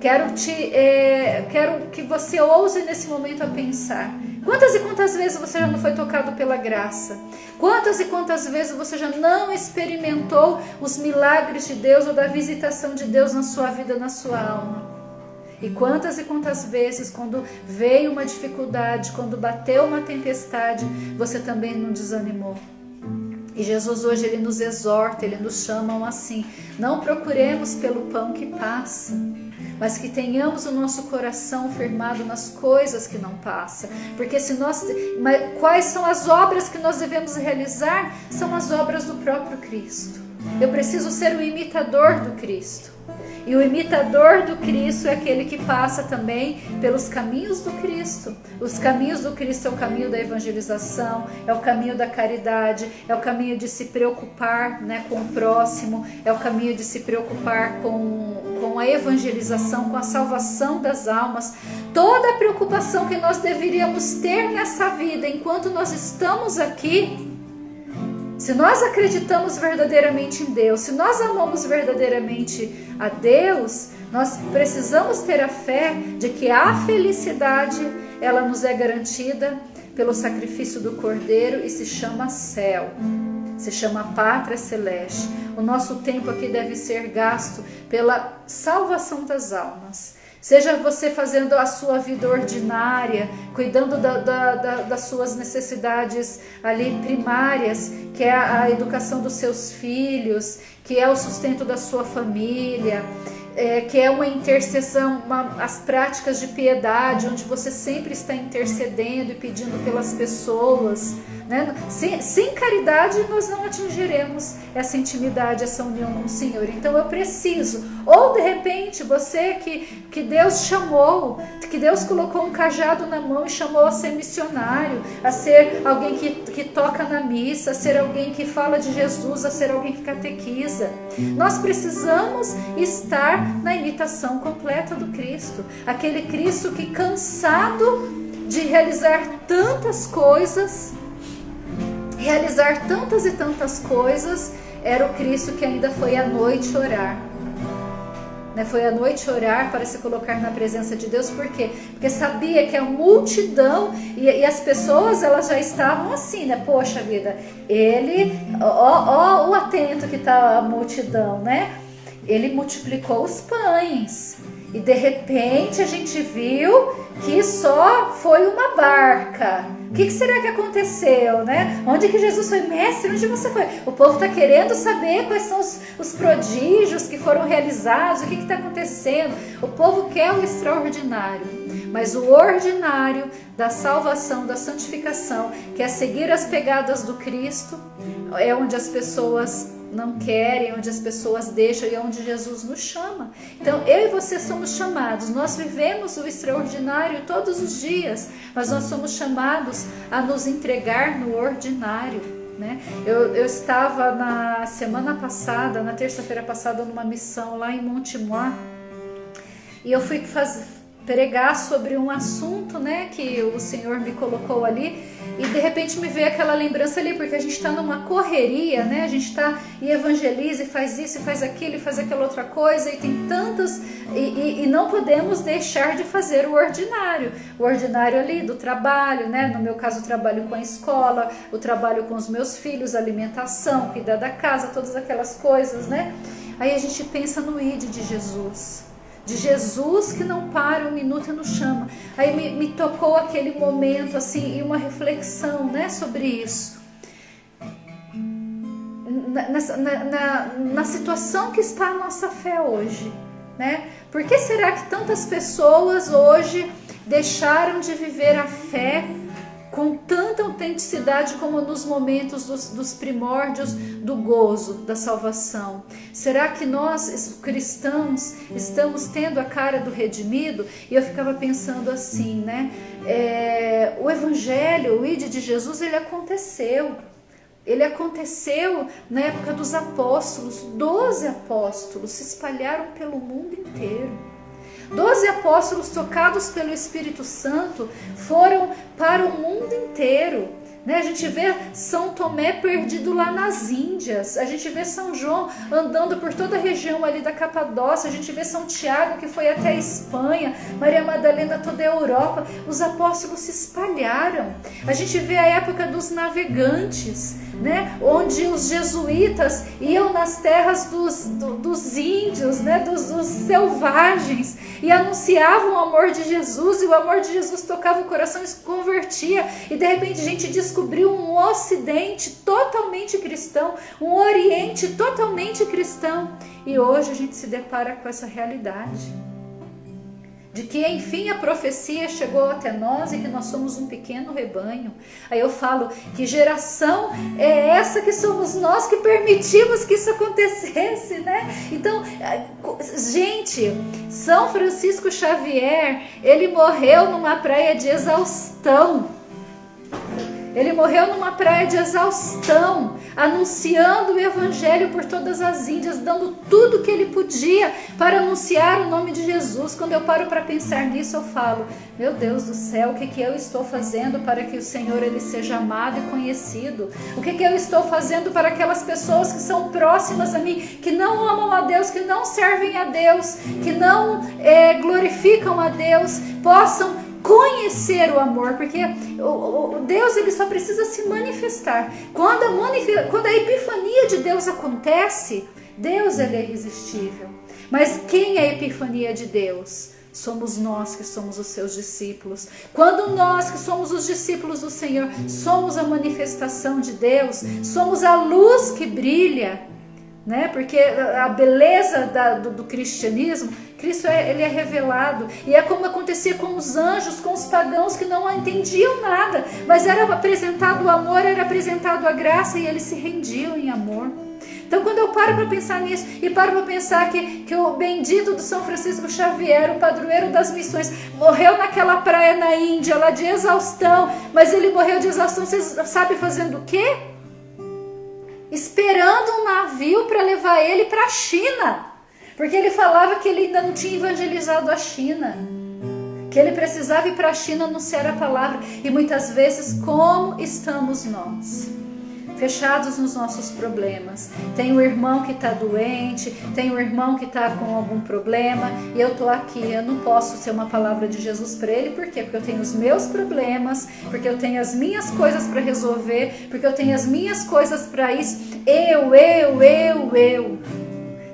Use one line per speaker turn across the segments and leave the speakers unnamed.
Quero que você ouse nesse momento a pensar. Quantas e quantas vezes você já não foi tocado pela graça? Quantas e quantas vezes você já não experimentou os milagres de Deus ou da visitação de Deus na sua vida, na sua alma? E quantas vezes, quando veio uma dificuldade, quando bateu uma tempestade, você também não desanimou? E Jesus hoje, Ele nos exorta, Ele nos chama assim: não procuremos pelo pão que passa, mas que tenhamos o nosso coração firmado nas coisas que não passam. Porque quais são as obras que nós devemos realizar? São as obras do próprio Cristo. Eu preciso ser o imitador do Cristo. E o imitador do Cristo é aquele que passa também pelos caminhos do Cristo. Os caminhos do Cristo é o caminho da evangelização, é o caminho da caridade, é o caminho de se preocupar, né, com o próximo, é o caminho de se preocupar com a evangelização, com a salvação das almas. Toda a preocupação que nós deveríamos ter nessa vida enquanto nós estamos aqui. Se nós acreditamos verdadeiramente em Deus, se nós amamos verdadeiramente a Deus, nós precisamos ter a fé de que a felicidade, ela nos é garantida pelo sacrifício do Cordeiro e se chama céu, se chama pátria celeste. O nosso tempo aqui deve ser gasto pela salvação das almas. Seja você fazendo a sua vida ordinária, cuidando das suas necessidades ali primárias, que é a educação dos seus filhos, que é o sustento da sua família, que é uma intercessão, as práticas de piedade, onde você sempre está intercedendo e pedindo pelas pessoas, né? Sem caridade nós não atingiremos essa intimidade, essa união com o Senhor. Então eu preciso, ou de repente você que Deus chamou, que Deus colocou um cajado na mão e chamou a ser missionário, a ser alguém que toca na missa, a ser alguém que fala de Jesus, a ser alguém que catequiza. Nós precisamos estar na imitação completa do Cristo, aquele Cristo que, cansado de realizar tantas coisas, realizar tantas e tantas coisas, era o Cristo que ainda foi à noite orar. Foi à noite orar para se colocar na presença de Deus. Por quê? Porque sabia que a multidão e as pessoas, elas já estavam assim, né? Poxa vida, ó o atento que está a multidão, né? Ele multiplicou os pães e de repente a gente viu que só foi uma barca. O que será que aconteceu, né? Onde que Jesus foi? Mestre, onde você foi? O povo está querendo saber quais são os prodígios que foram realizados, o que está acontecendo. O povo quer o extraordinário, mas o ordinário da salvação, da santificação, que é seguir as pegadas do Cristo, é onde as pessoas não querem, onde as pessoas deixam e é onde Jesus nos chama. Então eu e você somos chamados, nós vivemos o extraordinário todos os dias, mas nós somos chamados a nos entregar no ordinário, né? Eu estava na semana passada, na terça-feira passada, numa missão lá em Montemor, e eu fui pregar sobre um assunto, né, que o Senhor me colocou ali, e de repente me veio aquela lembrança ali, porque a gente está numa correria, né, a gente está e evangeliza e faz isso e faz aquilo e faz aquela outra coisa, e tem tantas, e não podemos deixar de fazer o ordinário ali do trabalho, né, no meu caso o trabalho com a escola, o trabalho com os meus filhos, alimentação, cuidar da casa, todas aquelas coisas, né. Aí a gente pensa no ID de Jesus que não para um minuto e nos chama. Aí me tocou aquele momento assim, e uma reflexão, né, sobre isso. Na situação que está a nossa fé hoje, né? Por que será que tantas pessoas hoje deixaram de viver a fé com tanta autenticidade como nos momentos dos primórdios do gozo, da salvação? Será que nós, cristãos, estamos tendo a cara do redimido? E eu ficava pensando assim, né? O evangelho, o ID de Jesus, ele aconteceu. Ele aconteceu na época dos apóstolos. 12 apóstolos se espalharam pelo mundo inteiro. 12 apóstolos tocados pelo Espírito Santo foram para o mundo inteiro, né? A gente vê São Tomé perdido lá nas Índias, a gente vê São João andando por toda a região ali da Capadócia, a gente vê São Tiago que foi até a Espanha, Maria Madalena toda a Europa. Os apóstolos se espalharam. A gente vê a época dos navegantes, né? Onde os jesuítas iam nas terras dos índios, né? dos selvagens, e anunciavam o amor de Jesus, e o amor de Jesus tocava o coração e se convertia, e de repente a gente descobriu um ocidente totalmente cristão, um oriente totalmente cristão, e hoje a gente se depara com essa realidade de que enfim a profecia chegou até nós e que nós somos um pequeno rebanho. Aí eu falo, que geração é essa que somos nós que permitimos que isso acontecesse, né? Então, gente, São Francisco Xavier, ele morreu numa praia de exaustão. Ele morreu numa praia de exaustão, anunciando o evangelho por todas as Índias, dando tudo que ele podia para anunciar o nome de Jesus. Quando eu paro para pensar nisso, eu falo, meu Deus do céu, o que eu estou fazendo para que o Senhor ele seja amado e conhecido? O que eu estou fazendo para aquelas pessoas que são próximas a mim, que não amam a Deus, que não servem a Deus, que não glorificam a Deus, possam conhecer o amor, porque o Deus ele só precisa se manifestar. Quando a epifania de Deus acontece, Deus ele é irresistível. Mas quem é a epifania de Deus? Somos nós que somos os seus discípulos. Quando nós que somos os discípulos do Senhor, somos a manifestação de Deus, somos a luz que brilha, né? Porque a beleza do cristianismo, Cristo ele é revelado, e é como acontecia com os anjos, com os pagãos que não entendiam nada, mas era apresentado o amor, era apresentado a graça, e eles se rendiam em amor. Então quando eu paro para pensar nisso, e paro para pensar que o bendito do São Francisco Xavier, o padroeiro das missões, morreu naquela praia na Índia, lá de exaustão, mas ele morreu de exaustão, vocês sabem fazendo o quê? Esperando um navio para levar ele para a China, porque ele falava que ele ainda não tinha evangelizado a China, que ele precisava ir para a China anunciar a palavra. E muitas vezes, como estamos nós? Fechados nos nossos problemas. Tem um irmão que está doente, tem um irmão que está com algum problema, e eu estou aqui, eu não posso ser uma palavra de Jesus para ele. Por quê? Porque eu tenho os meus problemas, porque eu tenho as minhas coisas para resolver, porque eu tenho as minhas coisas para isso. Eu.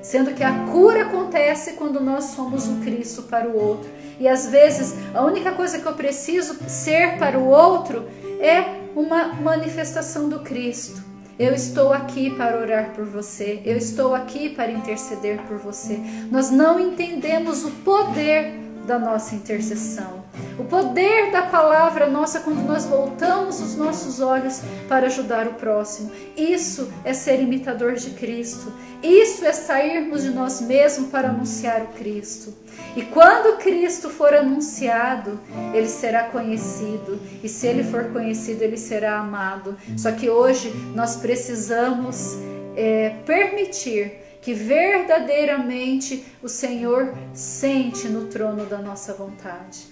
Sendo que a cura acontece quando nós somos o Cristo para o outro. E às vezes a única coisa que eu preciso ser para o outro é uma manifestação do Cristo. Eu estou aqui para orar por você, eu estou aqui para interceder por você. Nós não entendemos o poder da nossa intercessão, o poder da palavra nossa quando nós voltamos os nossos olhos para ajudar o próximo. Isso é ser imitador de Cristo, isso é sairmos de nós mesmos para anunciar o Cristo. E quando Cristo for anunciado, ele será conhecido, e se ele for conhecido, ele será amado. Só que hoje nós precisamos permitir que verdadeiramente o Senhor sente no trono da nossa vontade.